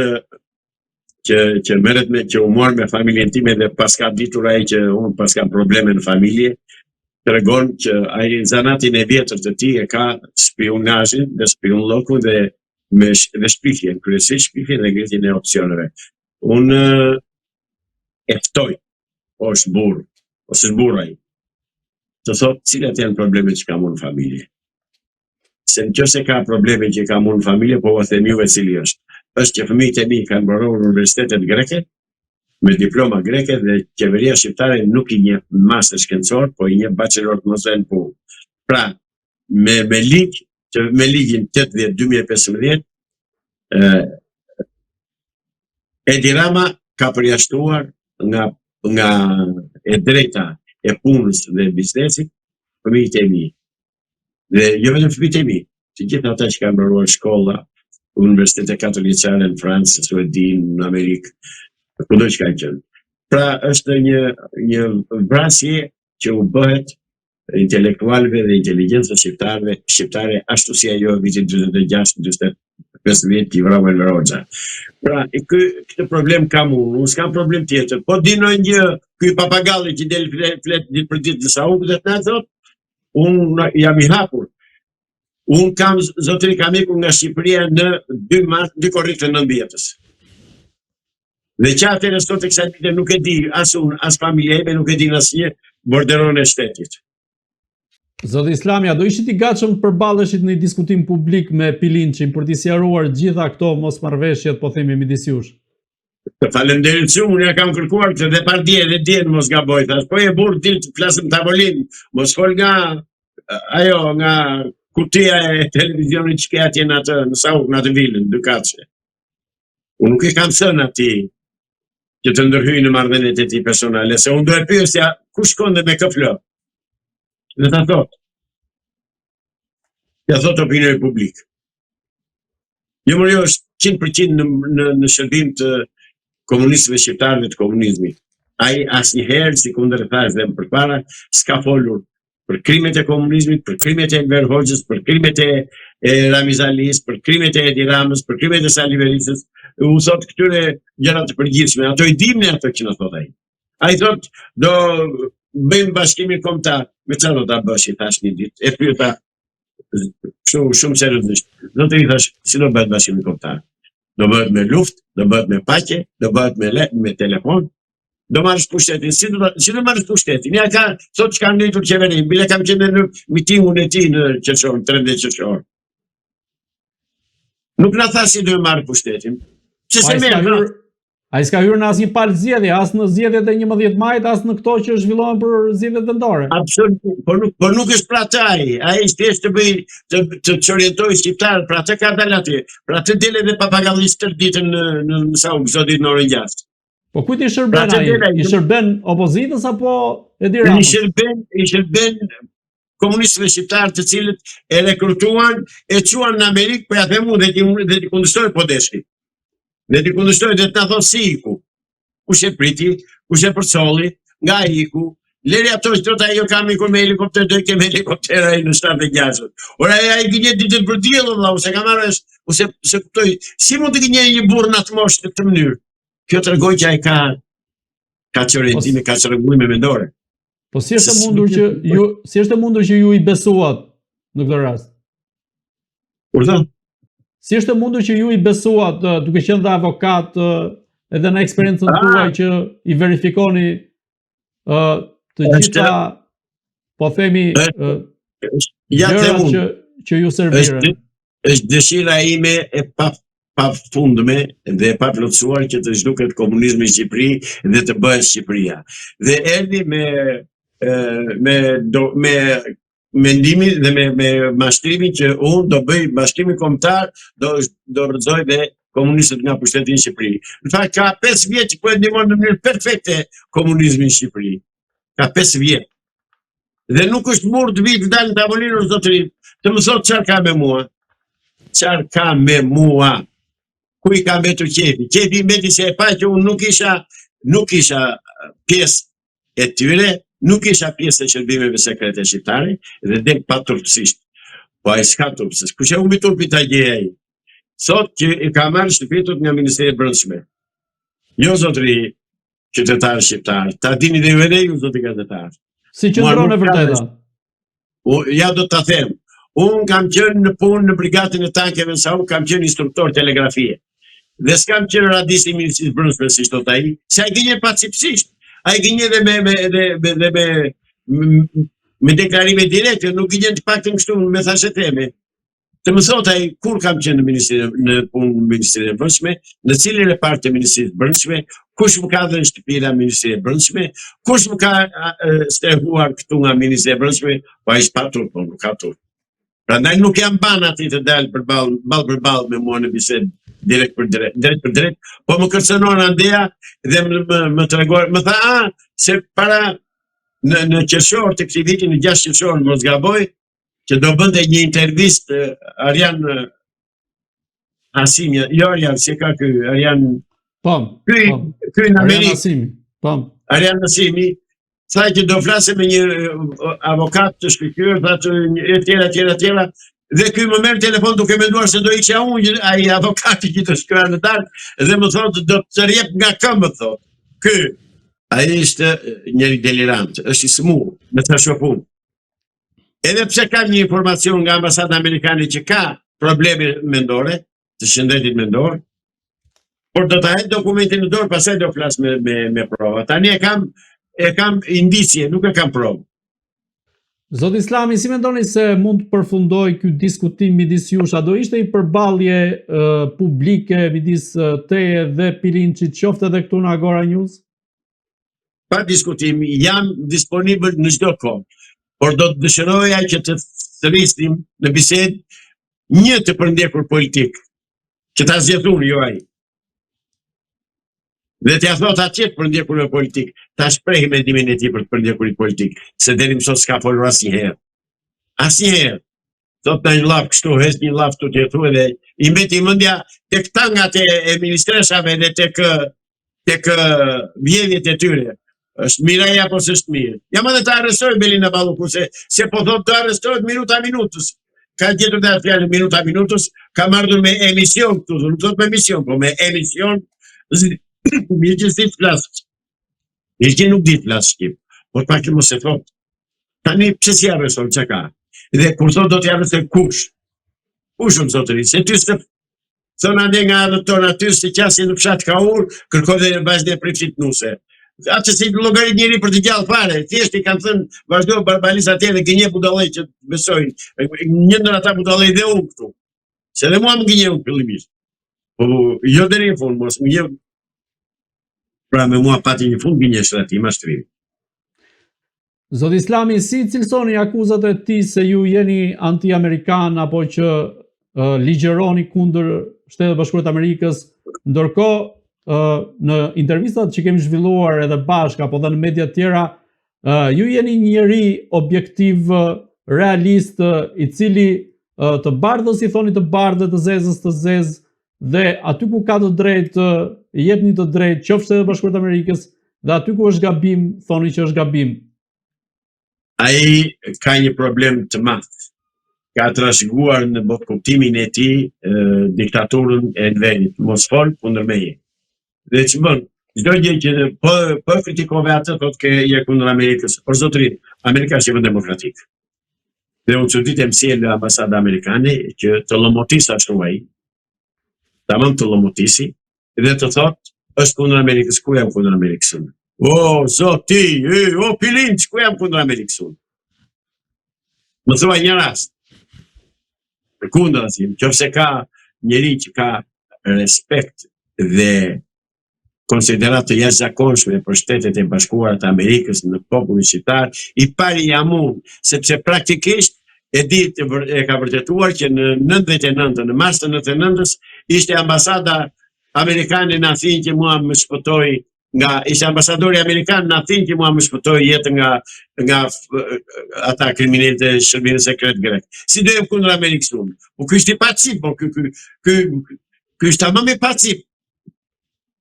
që merret me që u mor me familjen time dhe pas ka ditur ai që unë pas kam probleme në familje, tregon që ai zanatin e vjetër të tij e ka spionazhin dhe spionllokun dhe shpifjen, kryesisht shpifjen dhe ngritjen e opsioneve. Unë e ftoj, është burr, ose është burr ai, të thotë cilat janë problemet që kam unë në familje. Se nëse ka probleme që kam unë në familje, po u them juve cili është. Është që fëmijët e mi kanë mbaruar universitetet greke, me diploma greke dhe qeveria shqiptare nuk i njeh master shkencor, po i njeh bachelor ose në punë. Pra, me ligjin 80/2015, Edi Rama ka përjashtuar nga e drejta e punës dhe biznesit fëmijët e mi. Dhe jo vetëm fëmijët e mi, të gjithë ata që kanë mbaruar shkolla, universitete katolikare në Francë, Suedin, në Amerikë, kudo që kanë qenë. Pra është një vrasje që u bëhet intelektualëve dhe inteligjencës shqiptare ashtu si ajo vitin 46, 5 vjet i vrau në Roxha. Pra, këtë problem kam unë s'kam problem tjetër. Po dinoj një, ky papagalli që del flet ditë për ditë në Sauk dhe të thot, unë jam i hapur. Unë kam, zotëri, kam ikur nga Shqipëria në 2 korrik të 90-s. Dhe që atëherë sot e kësaj dite nuk e di as unë, as familja ime, nuk e di asnjë borderon e shtetit. Zoti Islamia, do ishit i gatshëm përballeshit në një diskutim publik me Pilinçin për t'i sqaruar gjitha këto mosmarrveshjet, po themi midis jush? Të falenderit shumë, unë ja kam kërkuar këtë dhe par dje mos gaboj, thash, po e burr ti të flasëm tavolinë, mos fol nga nga kutia e televizionit që ke atje në atë, në Sauk, në atë vilën, Dukaçe. Unë nuk e kam thënë atij që të ndërhyjë në marrëdhëniet e tij personale, se unë do e pyesja ku shkon dhe me kë flë. Dhe ta thot. Ja thot opinioni publik. Jo është 100% në shërbim të komunistëve shqiptarëve të komunizmit. Ai asnjëherë, si kundërthash dhe më përpara, s'ka folur për krimet e komunizmit, për krimet e Enver Hoxhës, për krimet e Ramiz Alis, për krimet e Edi Ramës, për krimet e Sali Berisës. U thot këtyre gjëra të përgjithshme. Ato i dimë ne ato që na thot ai. Ai thot do bëjmë bashkimin kombëtar. Me çfarë do ta bësh i thash një ditë? E pyeta shumë seriozisht. Do të i thash, si do bëhet bashkimi kombëtar? Do bëhet me luftë, do bëhet me paqe, do bëhet me telefon, do marrësh pushtetin. Si do marrësh pushtetin? Ja ka thot që ka ngritur qeverinë, bile kam qenë në mitingun e tij në qershor, 13 qershor. Nuk na tha si do marrë pushtetin. Ai s'ka hyrë në asnjë palë zgjedhje, as në zgjedhjet e 11 majit, as në këto që zhvillohen për zgjedhjet vendore. Absolutisht, por nuk është për atë ai. Ai thjesht të bëj të orientojë shqiptarët, për atë ka dalë atje. Për atë del edhe papagallisht tërë ditën në Sauk, çdo ditë në orën 6. Po kujt i shërben ai? I shërben opozitës apo Edi Ramës? I shërben komunistëve shqiptarë të cilët e rekrutuan, e quan në Amerikë, po ja them unë dhe t'i kundërshtoj Podeshki. Dhe t'i kundërshtoj dhe t'na thonë si iku. Kush e priti, kush e përcolli, nga iku. Leri ato që trota jo kam ikur me helikopter, do i kem helikopter ai në 76. Ora ai gënjet ditën për diell, vëlla, ose kam marrë, ose se kuptoj, si mund të gënjej një burr në atë moshë në këtë mënyrë? Kjo tregon që ai ka çorëntime, ka rregullime mendore. Po si është mundur që ju i besuat në këtë rast? Urdhën? Si është mundur që ju i besuat, duke qenë dhe avokat, edhe në eksperiencën tuaj që i verifikoni të gjitha, po themi, gjërat që ju serviren? Është dëshira ime e pafundme dhe e paplotësuar që të zhduket komunizmi në Shqipëri dhe të bëhet Shqipëria. Dhe erdhi me mendimin dhe me mashtrimin që unë do bëj bashkimin kombëtar, do rrëzoj dhe komunistët nga pushteti në Shqipëri. Në fakt ka 5 vjet që po e ndihmon në mënyrë perfekte komunizmin në Shqipëri. Ka 5 vjet. Dhe nuk është murë të vit të dalë në tavolinë zotëri, të më thotë çfarë ka me mua. Çfarë ka me mua? Ku i ka mbetur qefi? Qefi mbeti se e pa që unë nuk isha pjesë e tyre, nuk isha pjesë e shërbimeve sekrete shqiptare dhe del pa turpsisht. Po ai s'ka turpsisht. Kush e humbi turpin ta gjej ai? Sot që i ka marrë shtëpitut nga Ministria e Brendshme. Jo zotëri qytetarë shqiptarë, ta dini dhe ju zotëri gazetarë. Si qëndron e vërteta? Ja do ta them. Unë kam qenë në punë në brigadën e tankeve në Sauk, kam qenë instruktor telegrafie. Dhe s'kam qenë radist i Ministrisë Brendshme si thot ai, se ai gënjen pacifisht. Ai gënjen dhe me deklarime direkte, nuk gënjen të paktën kështu me thashë teme. Të më thot ai kur kam qenë në punë në Ministrinë e Brendshme, në cilin reparti të Ministrisë Brendshme, kush më ka dhënë shtëpi nga Ministria e Brendshme, kush më ka strehuar këtu nga Ministria e Brendshme, po ai s'pa turp, po nuk ka turp. Prandaj nuk jam ban aty të dalë përballë me mua në bisedë drejt për drejt, po më kërcënon Andea dhe më treguar, më tha, se para në qershor të këtij viti, në 6 qershor, mos gaboj, që do bënte një intervistë Arjan Hasimi, jo Arjan, si ka ky Arjan. Ky në Amerikë. Arjan Hasimi tha që do flasë me një avokat të shkëlqyer, tha e tjera, Dhe ky më merr telefon duke menduar se do isha unë ai avokati që të shkruaj në darkë dhe më thotë do të rjep nga këmbë, thotë. Ky ai ishte njëri delirant, është i smur, me të shopun. Edhe pse ka një informacion nga ambasada amerikane që ka probleme mendore, të shëndetit mendor, por do ta hedh dokumentin në dorë, pastaj do flas me prova. Tani e kam indicie, nuk e kam provë. Zot Islami, si mendoni se mund të përfundoj ky diskutim midis jush? A do ishte i përballje publike midis teje dhe Pilinçit, qoftë edhe këtu në Agora News? Pa diskutim, jam disponibël në çdo kohë, por do të dëshiroja që të thrisnim në bisedë një të përndjekur politik, që ta zgjedhun jo ai. Dhe t'ja thot atje të përndjekur me politik, ta shprehi mendimin e tij për të përndjekurit politik, se deri më sot s'ka folur asnjëherë. Asnjëherë. Thot në një llaf kështu, hes një llaf këtu t'je thuaj dhe i mbeti mendja tek tangat e ministreshave dhe tek vjedhjet e tyre. Është mirë ai apo s'është mirë? Jam edhe të arrestoj Belina Balluku se po thot të arrestohet minuta minutës. Ka gjetur dhe fjalën minuta minutës, ka marrë me emision këtu, nuk thot me emision, po me emision. Mirë që s'di të flasë. Mirë që nuk di të flasë shqip. Por pak që mos e thot. Tani pse si arreston që ka? Dhe kur thot do t'i arrestoj kush? Kush më zotëri? Se ty se thonë ande nga adhët tonë aty se qasin në fshat ka urë, kërkoj dhe në bazë dhe prifit nuse. Atë që si llogarit njëri për të gjallë fare, thjesht i kanë thënë vazhdo barbalisë atje dhe gënje budallej që besojnë. Një ndër ata budallej dhe unë këtu. Se dhe mua më gënje unë fillimisht. Po jo deri në fund, mos më gënje. Pra me mua pati një fund gënje shrati, mashtrimi. Zot Islami, si cilësoni akuzat e tij se ju jeni anti-amerikan apo që ligjeroni kundër Shtetet Bashkuara të Amerikës, ndërkohë në intervistat që kemi zhvilluar edhe bashkë apo dhe në media të tjera, ju jeni një njeri objektiv, realist, i cili të bardhës i thoni të bardhë, të zezës të zezë, dhe aty ku ka të drejtë, jepni të drejtë, qoftë Shtetet Bashkuara të Amerikës, dhe aty ku është gabim, thoni që është gabim. Ai ka një problem të madh. Ka trashëguar në botë kuptimin e tij diktaturën e vendit, mos fol kundër meje. Dhe që bën, çdo gjë që po kritikove atë, thotë ke je kundër Amerikës. Por zotëri, Amerika është një vend demokratik. Dhe unë çuditem si e ambasada amerikane që të llomotis ashtu ai. Tamam të llomotisi dhe të thotë është kundër Amerikës, ku jam kundër Amerikës? O, zoti, o Pilinç, ku jam kundër Amerikës? Më thua një rast. Kundër asim, qofse ka njeri që ka respekt dhe konsiderat të jashtëzakonshme për Shtetet e Bashkuara të Amerikës në popullin shqiptar, i pari jam unë, sepse praktikisht e di e ka vërtetuar që në 99, në mars të 99-s, ishte ambasada amerikane në Athinë që mua më shpëtoi ishte ambasadori amerikan në Athinë që mua më shpëtoi jetën nga ata kriminalët e shërbimit sekret grek. Si do jem kundër Amerikës unë? Po ky ishte pacip, po ky është tamam i pacip.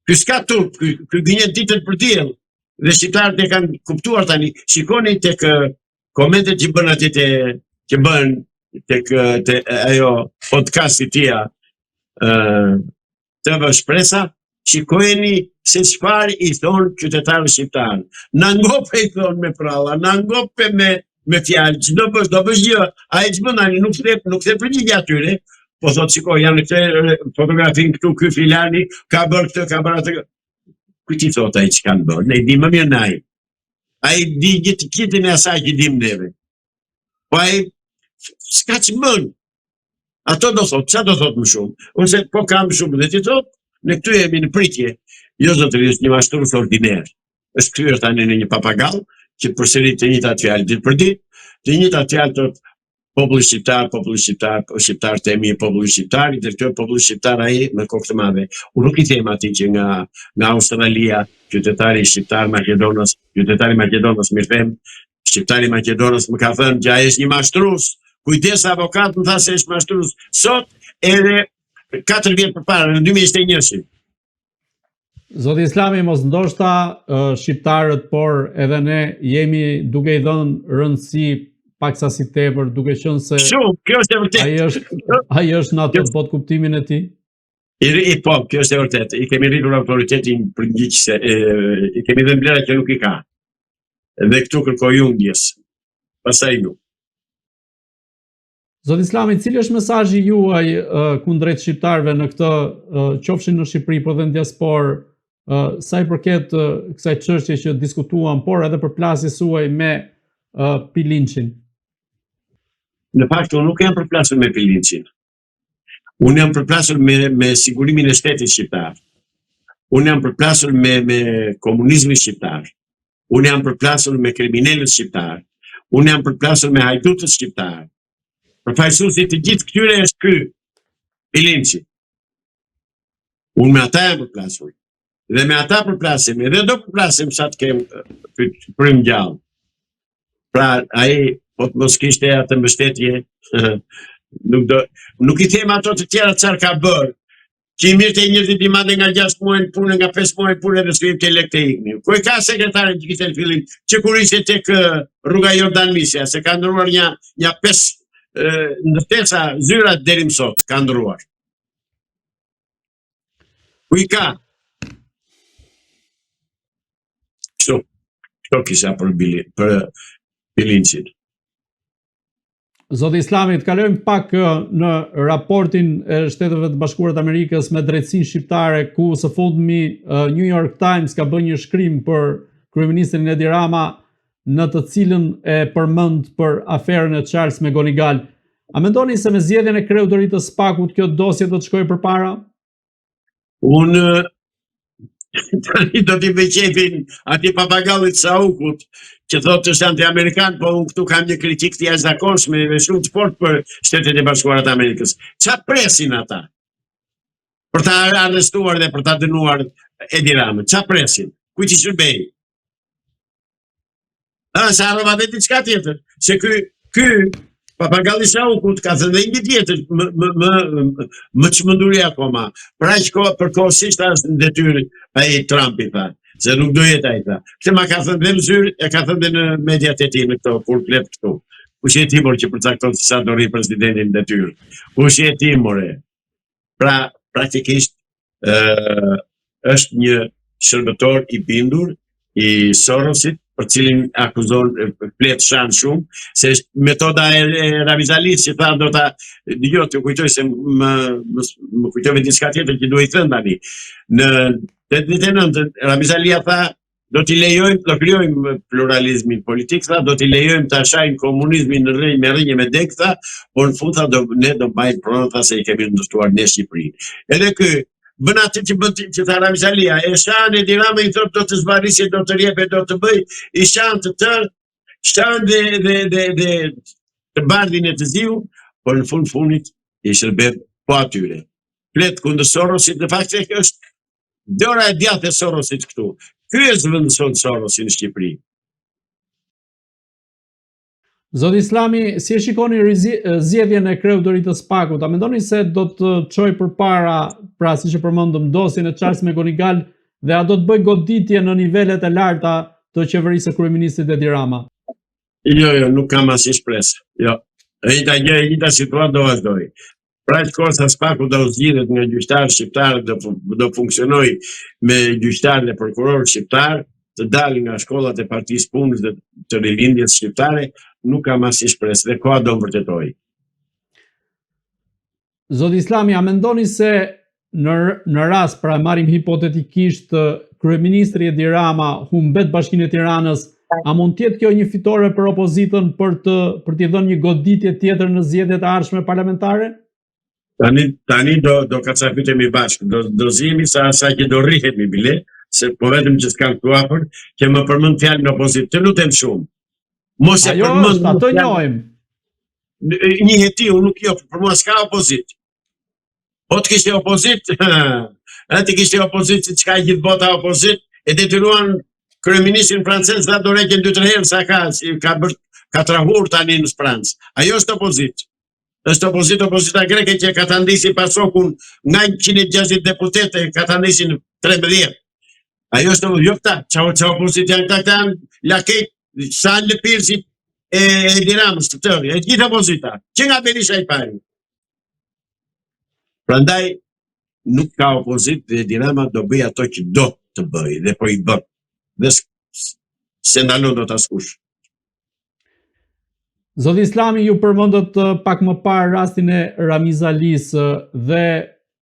Ky s'ka turp, ky gënjen ditët për diell. Dhe shqiptarët e kanë kuptuar tani. Shikoni tek komentet që bën atje që bën tek ajo podcasti tia TV Shpresa, shikojeni se çfarë i thon qytetarët shqiptar. Na ngope i thon me pralla, na ngope me fjalë, çdo bësh gjë, ai ç'bën tani nuk the përgjigje atyre, po thot shikoj janë këtë fotografin këtu ky filani ka bërë këtë, ka bërë atë. Ku ti thot ai ç'ka bërë? Ne di më mirë nai. Ai di gjithë kitën e asaj që dim neve. Po ai s'ka ç'bën. Ato do thot, ç'a do thot më shumë? Ose po kam shumë dhe ti thot, ne këtu jemi në pritje. Jo zotëri, është një mashtrues ordiner. Është kthyer tani në një papagall që përsërit të njëjtat fjalë ditë për ditë, të njëjtat fjalë thot populli shqiptar, shqiptar temi populli shqiptar, dhe këto populli shqiptar ai me kokë të madhe. Unë nuk i them atij që nga Australia, qytetari shqiptar Maqedonos, qytetari Maqedonos mirë them, shqiptari Maqedonos më ka thënë që ai është një mashtrues. Kujdes avokat më tha se është mashtrues. Sot edhe 4 vjet përpara në 2021. Zoti Islami, mos ndoshta shqiptarët, por edhe ne jemi duke i dhënë rëndësi paksa si tepër, duke qenë se Shumë, kjo është e vërtetë. ai është në atë bot kuptimin e tij. Po, kjo është e vërtetë. I kemi rritur autoritetin përgjigjëse, i kemi dhënë vlera që nuk i ka. Dhe këtu kërkoj unë ndjes. Pastaj ju. Zot Islami, cili është mesazhi juaj kundrejt shqiptarëve në këtë qofshin në Shqipëri por dhe në diasporë, sa i përket kësaj çështje që diskutuam, por edhe për plasjes suaj me Pilincin? Në fakt, unë nuk jam përplasur me Pilincin. Unë jam përplasur me sigurimin e shtetit shqiptar. Unë jam përplasur me komunizmin shqiptar. Unë jam përplasur me kriminalët shqiptar. Unë jam përplasur me hajdutët shqiptar. Përfaqësuesi të gjithë këtyre është ky Pilinci. Unë me ata jam përplasur. Dhe me ata përplasim, edhe do përplasim sa të kem prim gjallë. Pra, ai po të mos kishte atë mbështetje, nuk i them ato të tjera çfarë ka bërë. Që i mirë të njerëzit i madhe nga 6 muaj punë, nga 5 muaj punë edhe shkrim të lekë të ikni. Ku e ka sekretarin që kishte në fillim, që kur ishte tek rruga Jordan Misja, se ka ndruar një 5 ndërtesa zyrat deri më sot, ka ndruar. Ku i ka? Kështu kisha për Pilincin. Zoti Islami, të kalojmë pak në raportin e Shteteve të Bashkuara të Amerikës me drejtsinë shqiptare, ku së fundmi New York Times ka bërë një shkrim për kryeministrin Edi Rama, në të cilën e përmend për aferën e Charles me Gonigal. A mendoni se me zgjedhjen e kryeutarit të SPAK-ut kjo dosje do të shkojë përpara? Unë tani do t'i beqefin ati papagallit Saukut, që thotë është anti-amerikan, po unë këtu kam një kritik të jashtëzakonshme dhe shumë të fortë për Shtetet e Bashkuara të Amerikës. Çfarë presin ata? Për ta arrestuar dhe për ta dënuar Edi Ramën. Çfarë presin? Kujt i shërbej? Sa harrova dhe diçka tjetër. Se ky papagalli Saukut ka thënë një tjetër më çmenduri akoma. Pra që përkohësisht është në detyrë ai Trumpi tha. Se nuk do jetë ai tha. Këtë ma ka thënë dhe në zyrë, e ka thënë dhe në mediat e tij në këto, kur flet këtu. Kush e ti, që përcakton se sa do rri presidentin në detyrë. Kush e ti, more. Pra, praktikisht, është një shërbëtor i bindur i Sorosit, për cilin akuzon flet shanë shumë, se është metoda e Ramizalis që tha do ta dëgjoj të kujtoj se më kujtove diçka tjetër që duhet thënë tani. Në 89 Ramizalia tha do t'i lejojmë, do krijojmë pluralizmin politik, tha do t'i lejojmë ta shajmë komunizmin në rrënjë me dek, tha, por në fund tha ne do mbajmë pronën, tha, se i kemi ndërtuar ne Shqipërinë. Edhe ky bën atë që tha Ramizalia, e shan Edi Rama i thotë do të zbarisje, do të rjepe, do të bëj, i shan të tërë, shan dhe të bardhin e të ziu, por në fundit i shërbet po atyre. Flet kundër Sorosit, në fakt se është dora e djathtë e Sorosit këtu. Ky e zvendëson Sorosin në Shqipëri. Zoti Islami, si e shikoni zgjedhjen e kryeutarit të SPAK-ut? A mendoni se do të çojë përpara, pra siç e përmendëm, dosjen e Charles me Gonigal dhe a do të bëj goditje në nivelet e larta të qeverisë së kryeministit Edi Rama? Jo, nuk kam asnjë shpresë. Jo. E njëjta situatë do vazhdoj. Pra që kohë sa SPAK-u do zgjidhet nga gjyqtarë shqiptarë, do funksionoj me gjyqtarë dhe prokurorë shqiptarë, të dalin nga shkollat e Partisë Punës dhe të rilindjes shqiptare, nuk kam asnjë shpresë dhe koha do më vërtetoj. Zoti Islami, a mendoni se në rast, pra marrim hipotetikisht, kryeministri Edi Rama humbet Bashkinë e Tiranës, a mund të jetë kjo një fitore për opozitën për t'i dhënë një goditje tjetër në zgjedhjet e ardhshme parlamentare? Tani do kacafitemi bashkë, do zihemi sa që do rrihemi bile, se po vetëm që s'kam këtu afër, që më përmend fjalën opozit. Të lutem shumë. Mos e përmend. Ato njohim. Njiheti, unë nuk jo, për mua s'ka opozit. Po të kishte opozit, ti kishte opozit që çka gjithë bota opozit, e detyruan kryeministrin francez dha dorëqen 2-3 herë sa ka bërë ka trahur tani në Francë. Ajo është opozit. Është opozita greke që ka të ndisi pasokun nga 160 deputete, ka të ndisin 13. Ajo është jo këta, që opozit janë këta lakejt, sa në lëpirë e Edi Ramës të tërë, e gjitha opozita, që nga Berisha i pari. Prandaj nuk ka opozit dhe Edi Rama do bëj ato që do të bëj dhe po i bën. Dhe se ndalon do të askush. Zoti Islami, ju përmendët pak më parë rastin e Ramiz Alis dhe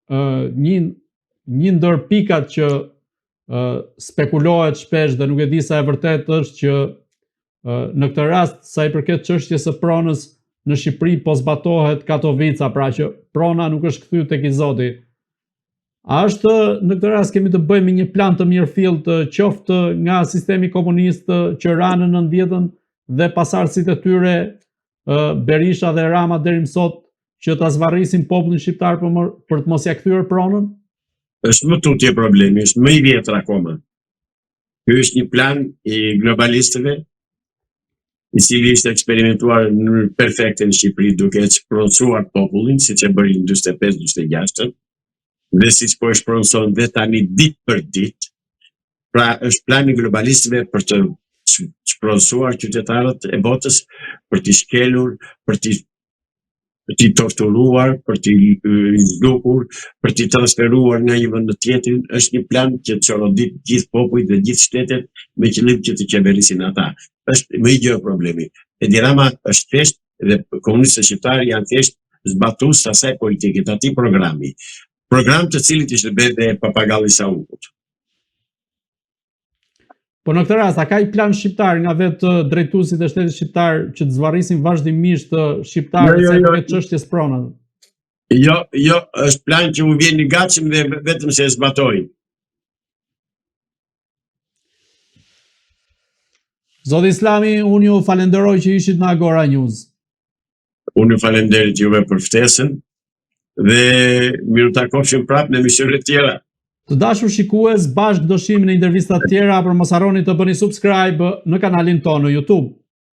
një ndër pikat që spekulohet shpesh dhe nuk e di sa e vërtet është që në këtë rast sa i përket çështjes së pronës në Shqipëri po zbatohet Katovica, pra që prona nuk është kthyer tek i Zoti. A është në këtë rast kemi të bëjmë një plan të mirëfillt qoftë nga sistemi komunist që ra në 90-ën dhe pasardhësit e tyre Berisha dhe Rama deri më sot që ta zvarrisin popullin shqiptar për të mos ia kthyer pronën? Është më tutje problemi, është më i vjetër akoma. Ky është një plan i globalistëve, i cili ishte eksperimentuar në mënyrë perfekte në Shqipëri duke e pronësuar popullin, siç e bëri në 45-46, dhe siç po e shpronëson dhe tani ditë për ditë. Pra është plani globalistëve për të shpronësuar qytetarët e botës, për t'i shkelur, për t'i torturuar, për t'i zgjuar, për t'i transferuar nga një vend në tjetrin. Është një plan që çorodit gjithë popujt dhe gjithë shtetet me qëllim që të qeverisin ata. Është më i gjerë problemi. Edi Rama është thjesht dhe komunistët shqiptarë janë thjesht zbatues të asaj politike, të atij programi. Program të cilit ishte bërë dhe papagalli Saukut. Po në këtë rast, a ka i plan shqiptar nga vetë drejtuesit e shtetit shqiptar që të zvarrisin vazhdimisht shqiptarët sa i përket çështjes pronave? Jo, është plan që u vjen i gatshëm dhe vetëm se e zbatojnë. Zoti Islami, unë ju falenderoj që ishit në Agora News. Unë ju falenderit juve për ftesën dhe miru takofshim prapë në emisionet tjera. Të dashur shikues, bashkë do shihemi në intervista tjera, por mos harroni të bëni subscribe në kanalin tonë në YouTube.